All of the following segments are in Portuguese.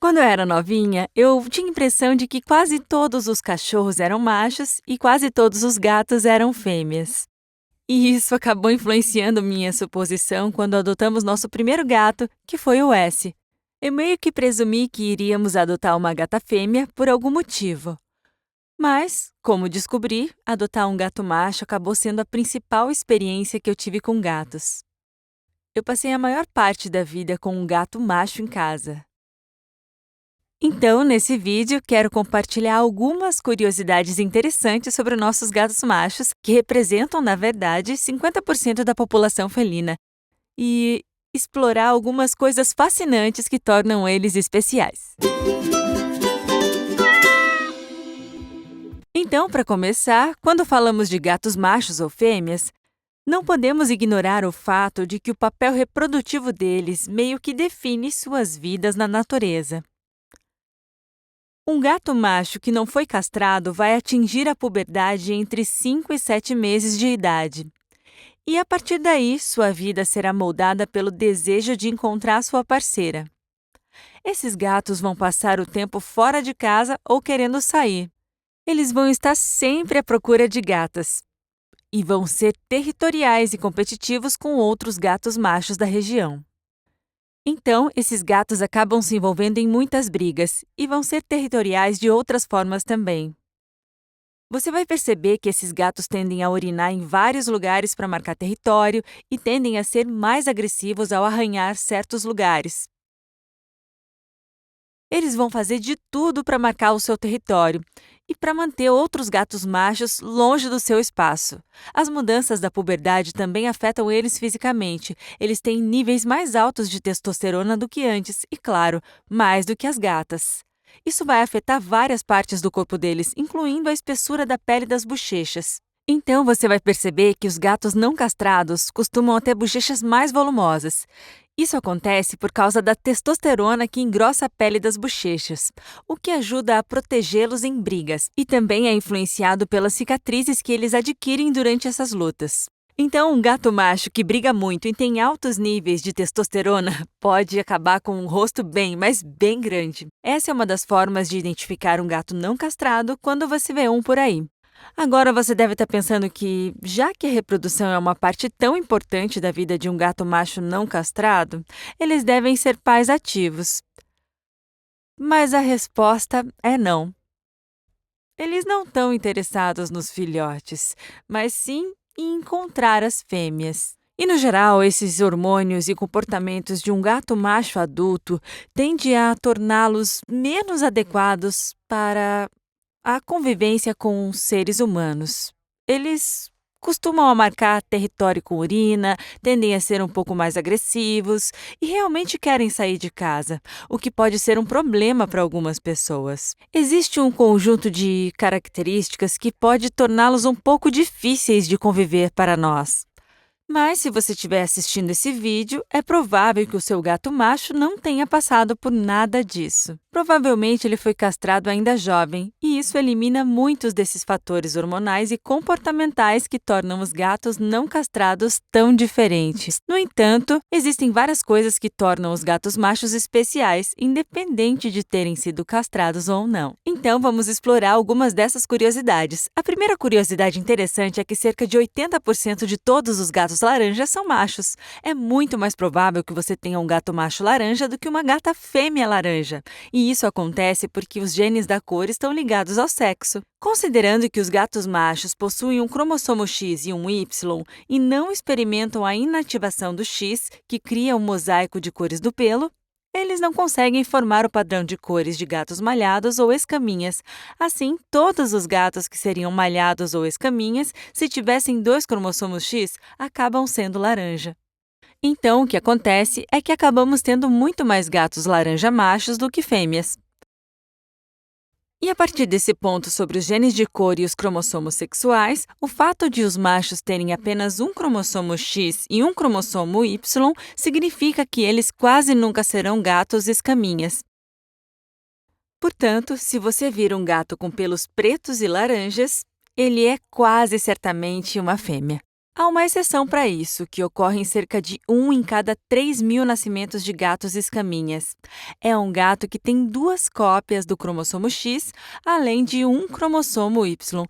Quando eu era novinha, eu tinha a impressão de que quase todos os cachorros eram machos e quase todos os gatos eram fêmeas. E isso acabou influenciando minha suposição quando adotamos nosso primeiro gato, que foi o S. Eu meio que presumi que iríamos adotar uma gata fêmea por algum motivo. Mas, como descobri, adotar um gato macho acabou sendo a principal experiência que eu tive com gatos. Eu passei a maior parte da vida com um gato macho em casa. Então, nesse vídeo, quero compartilhar algumas curiosidades interessantes sobre nossos gatos machos, que representam, na verdade, 50% da população felina, e explorar algumas coisas fascinantes que tornam eles especiais. Então, para começar, quando falamos de gatos machos ou fêmeas, não podemos ignorar o fato de que o papel reprodutivo deles meio que define suas vidas na natureza. Um gato macho que não foi castrado vai atingir a puberdade entre 5 e 7 meses de idade. E a partir daí, sua vida será moldada pelo desejo de encontrar sua parceira. Esses gatos vão passar o tempo fora de casa ou querendo sair. Eles vão estar sempre à procura de gatas. E vão ser territoriais e competitivos com outros gatos machos da região. Então, esses gatos acabam se envolvendo em muitas brigas e vão ser territoriais de outras formas também. Você vai perceber que esses gatos tendem a urinar em vários lugares para marcar território e tendem a ser mais agressivos ao arranhar certos lugares. Eles vão fazer de tudo para marcar o seu território e para manter outros gatos machos longe do seu espaço. As mudanças da puberdade também afetam eles fisicamente. Eles têm níveis mais altos de testosterona do que antes e, claro, mais do que as gatas. Isso vai afetar várias partes do corpo deles, incluindo a espessura da pele das bochechas. Então você vai perceber que os gatos não castrados costumam ter bochechas mais volumosas. Isso acontece por causa da testosterona que engrossa a pele das bochechas, o que ajuda a protegê-los em brigas e também é influenciado pelas cicatrizes que eles adquirem durante essas lutas. Então, um gato macho que briga muito e tem altos níveis de testosterona pode acabar com um rosto bem, mas bem grande. Essa é uma das formas de identificar um gato não castrado quando você vê um por aí. Agora você deve estar pensando que, já que a reprodução é uma parte tão importante da vida de um gato macho não castrado, eles devem ser pais ativos. Mas a resposta é não. Eles não estão interessados nos filhotes, mas sim em encontrar as fêmeas. E, no geral, esses hormônios e comportamentos de um gato macho adulto tendem a torná-los menos adequados para a convivência com seres humanos. Eles costumam marcar território com urina, tendem a ser um pouco mais agressivos e realmente querem sair de casa, o que pode ser um problema para algumas pessoas. Existe um conjunto de características que pode torná-los um pouco difíceis de conviver para nós. Mas se você estiver assistindo esse vídeo, é provável que o seu gato macho não tenha passado por nada disso. Provavelmente ele foi castrado ainda jovem, e isso elimina muitos desses fatores hormonais e comportamentais que tornam os gatos não castrados tão diferentes. No entanto, existem várias coisas que tornam os gatos machos especiais, independente de terem sido castrados ou não. Então, vamos explorar algumas dessas curiosidades. A primeira curiosidade interessante é que cerca de 80% de todos os gatos laranjas são machos. É muito mais provável que você tenha um gato macho laranja do que uma gata fêmea laranja. E isso acontece porque os genes da cor estão ligados ao sexo. Considerando que os gatos machos possuem um cromossomo X e um Y e não experimentam a inativação do X, que cria um mosaico de cores do pelo, eles não conseguem formar o padrão de cores de gatos malhados ou escaminhas. Assim, todos os gatos que seriam malhados ou escaminhas, se tivessem 2 cromossomos X, acabam sendo laranja. Então, o que acontece é que acabamos tendo muito mais gatos laranja machos do que fêmeas. E a partir desse ponto sobre os genes de cor e os cromossomos sexuais, o fato de os machos terem apenas um cromossomo X e um cromossomo Y significa que eles quase nunca serão gatos escaminhas. Portanto, se você vir um gato com pelos pretos e laranjas, ele é quase certamente uma fêmea. Há uma exceção para isso, que ocorre em cerca de 1 em cada 3.000 nascimentos de gatos escaminhas. É um gato que tem 2 cópias do cromossomo X, além de um cromossomo Y.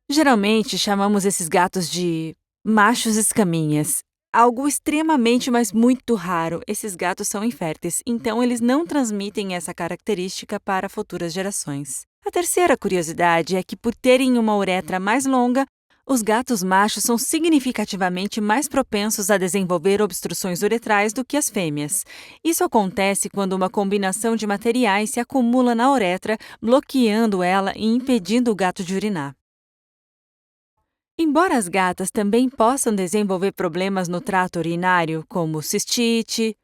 Geralmente chamamos esses gatos de machos escaminhas. Algo extremamente, mas muito raro. Esses gatos são inférteis, então eles não transmitem essa característica para futuras gerações. A terceira curiosidade é que, por terem uma uretra mais longa, os gatos machos são significativamente mais propensos a desenvolver obstruções uretrais do que as fêmeas. Isso acontece quando uma combinação de materiais se acumula na uretra, bloqueando ela e impedindo o gato de urinar. Embora as gatas também possam desenvolver problemas no trato urinário, como cistite,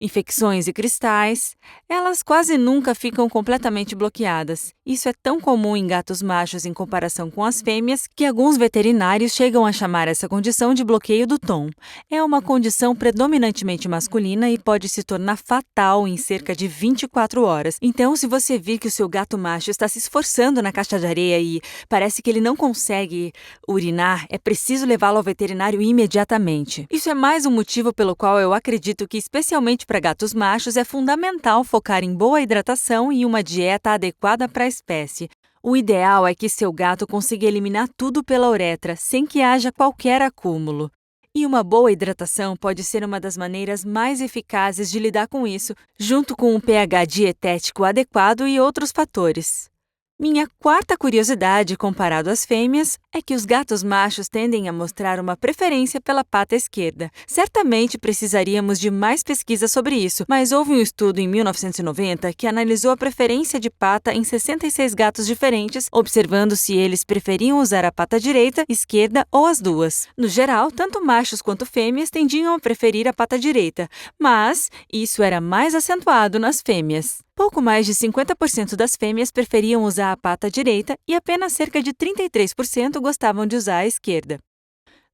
infecções e cristais, elas quase nunca ficam completamente bloqueadas. Isso é tão comum em gatos machos em comparação com as fêmeas que alguns veterinários chegam a chamar essa condição de bloqueio do tom. É uma condição predominantemente masculina e pode se tornar fatal em cerca de 24 horas. Então, se você vir que o seu gato macho está se esforçando na caixa de areia e parece que ele não consegue urinar, é preciso levá-lo ao veterinário imediatamente. Isso é mais um motivo pelo qual eu acredito que, especialmente para gatos machos, é fundamental focar em boa hidratação e uma dieta adequada para a espécie. O ideal é que seu gato consiga eliminar tudo pela uretra, sem que haja qualquer acúmulo. E uma boa hidratação pode ser uma das maneiras mais eficazes de lidar com isso, junto com um pH dietético adequado e outros fatores. Minha quarta curiosidade, comparado às fêmeas, é que os gatos machos tendem a mostrar uma preferência pela pata esquerda. Certamente precisaríamos de mais pesquisa sobre isso, mas houve um estudo em 1990 que analisou a preferência de pata em 66 gatos diferentes, observando se eles preferiam usar a pata direita, esquerda ou as duas. No geral, tanto machos quanto fêmeas tendiam a preferir a pata direita, mas isso era mais acentuado nas fêmeas. Pouco mais de 50% das fêmeas preferiam usar a pata direita e apenas cerca de 33% gostavam de usar a esquerda.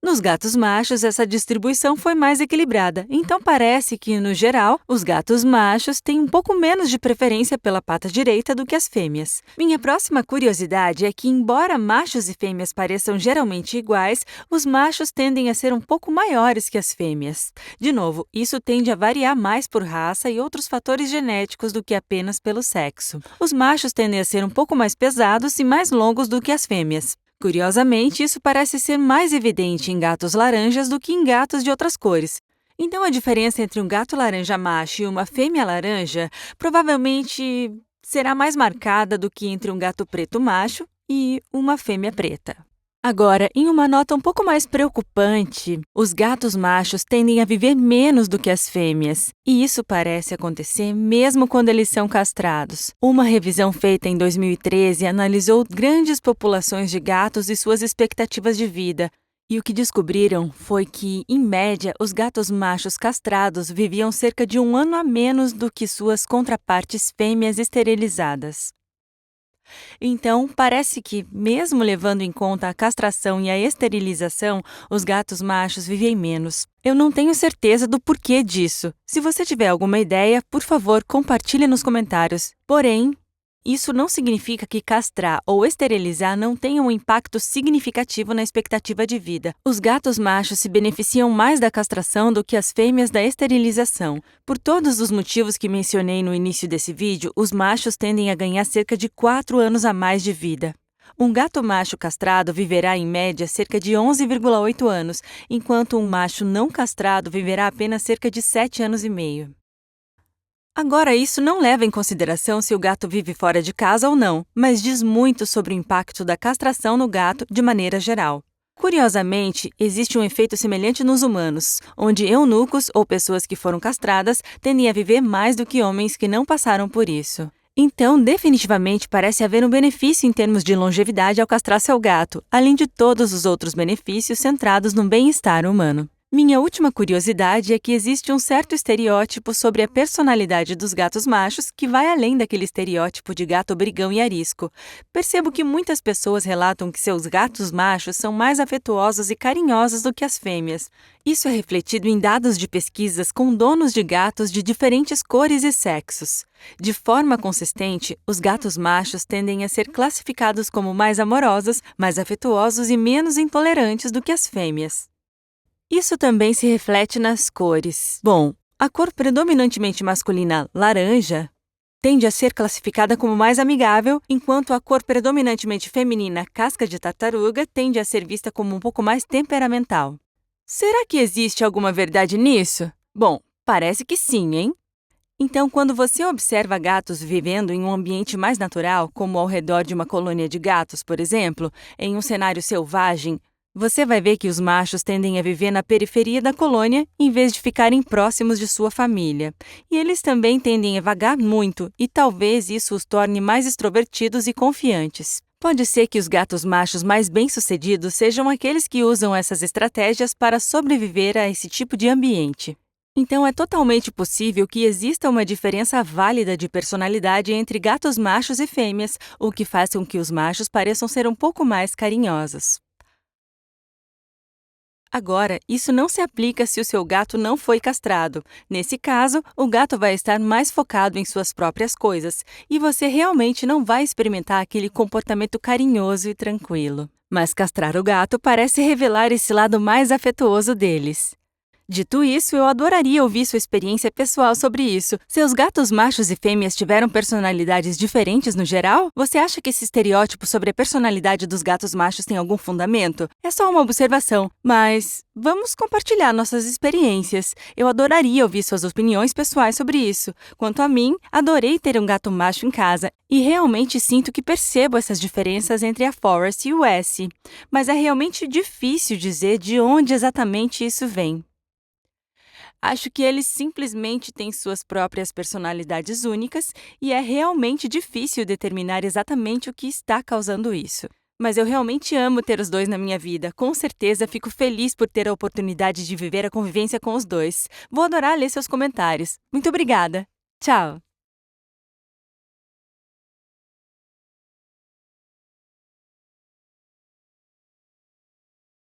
Nos gatos machos, essa distribuição foi mais equilibrada, então parece que, no geral, os gatos machos têm um pouco menos de preferência pela pata direita do que as fêmeas. Minha próxima curiosidade é que, embora machos e fêmeas pareçam geralmente iguais, os machos tendem a ser um pouco maiores que as fêmeas. De novo, isso tende a variar mais por raça e outros fatores genéticos do que apenas pelo sexo. Os machos tendem a ser um pouco mais pesados e mais longos do que as fêmeas. Curiosamente, isso parece ser mais evidente em gatos laranjas do que em gatos de outras cores. Então, a diferença entre um gato laranja macho e uma fêmea laranja provavelmente será mais marcada do que entre um gato preto macho e uma fêmea preta. Agora, em uma nota um pouco mais preocupante, os gatos machos tendem a viver menos do que as fêmeas, e isso parece acontecer mesmo quando eles são castrados. Uma revisão feita em 2013 analisou grandes populações de gatos e suas expectativas de vida, e o que descobriram foi que, em média, os gatos machos castrados viviam cerca de 1 ano a menos do que suas contrapartes fêmeas esterilizadas. Então, parece que, mesmo levando em conta a castração e a esterilização, os gatos machos vivem menos. Eu não tenho certeza do porquê disso. Se você tiver alguma ideia, por favor, compartilhe nos comentários. Porém, isso não significa que castrar ou esterilizar não tenha um impacto significativo na expectativa de vida. Os gatos machos se beneficiam mais da castração do que as fêmeas da esterilização. Por todos os motivos que mencionei no início desse vídeo, os machos tendem a ganhar cerca de 4 anos a mais de vida. Um gato macho castrado viverá, em média, cerca de 11,8 anos, enquanto um macho não castrado viverá apenas cerca de 7 anos e meio. Agora, isso não leva em consideração se o gato vive fora de casa ou não, mas diz muito sobre o impacto da castração no gato de maneira geral. Curiosamente, existe um efeito semelhante nos humanos, onde eunucos ou pessoas que foram castradas tendem a viver mais do que homens que não passaram por isso. Então, definitivamente parece haver um benefício em termos de longevidade ao castrar seu gato, além de todos os outros benefícios centrados no bem-estar humano. Minha última curiosidade é que existe um certo estereótipo sobre a personalidade dos gatos machos que vai além daquele estereótipo de gato brigão e arisco. Percebo que muitas pessoas relatam que seus gatos machos são mais afetuosos e carinhosos do que as fêmeas. Isso é refletido em dados de pesquisas com donos de gatos de diferentes cores e sexos. De forma consistente, os gatos machos tendem a ser classificados como mais amorosos, mais afetuosos e menos intolerantes do que as fêmeas. Isso também se reflete nas cores. Bom, a cor predominantemente masculina, laranja, tende a ser classificada como mais amigável, enquanto a cor predominantemente feminina, casca de tartaruga, tende a ser vista como um pouco mais temperamental. Será que existe alguma verdade nisso? Bom, parece que sim, hein? Então, quando você observa gatos vivendo em um ambiente mais natural, como ao redor de uma colônia de gatos, por exemplo, em um cenário selvagem, você vai ver que os machos tendem a viver na periferia da colônia em vez de ficarem próximos de sua família. E eles também tendem a vagar muito, e talvez isso os torne mais extrovertidos e confiantes. Pode ser que os gatos machos mais bem-sucedidos sejam aqueles que usam essas estratégias para sobreviver a esse tipo de ambiente. Então, é totalmente possível que exista uma diferença válida de personalidade entre gatos machos e fêmeas, o que faz com que os machos pareçam ser um pouco mais carinhosos. Agora, isso não se aplica se o seu gato não foi castrado. Nesse caso, o gato vai estar mais focado em suas próprias coisas e você realmente não vai experimentar aquele comportamento carinhoso e tranquilo. Mas castrar o gato parece revelar esse lado mais afetuoso deles. Dito isso, eu adoraria ouvir sua experiência pessoal sobre isso. Seus gatos machos e fêmeas tiveram personalidades diferentes no geral? Você acha que esse estereótipo sobre a personalidade dos gatos machos tem algum fundamento? É só uma observação, mas vamos compartilhar nossas experiências. Eu adoraria ouvir suas opiniões pessoais sobre isso. Quanto a mim, adorei ter um gato macho em casa e realmente sinto que percebo essas diferenças entre a Forest e o S. Mas é realmente difícil dizer de onde exatamente isso vem. Acho que eles simplesmente têm suas próprias personalidades únicas e é realmente difícil determinar exatamente o que está causando isso. Mas eu realmente amo ter os dois na minha vida. Com certeza fico feliz por ter a oportunidade de viver a convivência com os dois. Vou adorar ler seus comentários. Muito obrigada. Tchau!